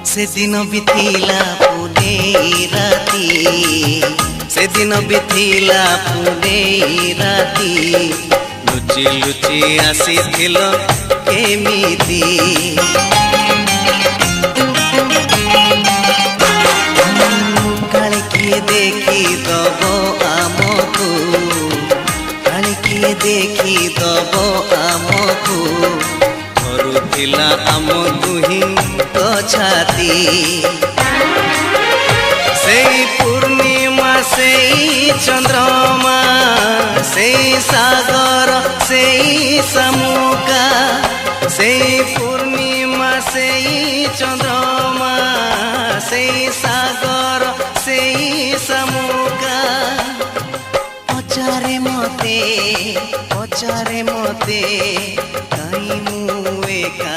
से दिन बीतिला पुने राती, से दिन बीतिला पुने राती, लुचि लुचि आसीथिल केमिति। काले किए देखी दबो आमकु, काले किए देखी दबो आमकु, धरुथिला आम दुही तो छाती। सेई पूर्णिमा सेई चंद्रमा, सेई सागर सेई समुका, सेई पूर्णिमा सेई चंद्रमा, सेई सागर सेई समुका। पचारे मते काई मु एका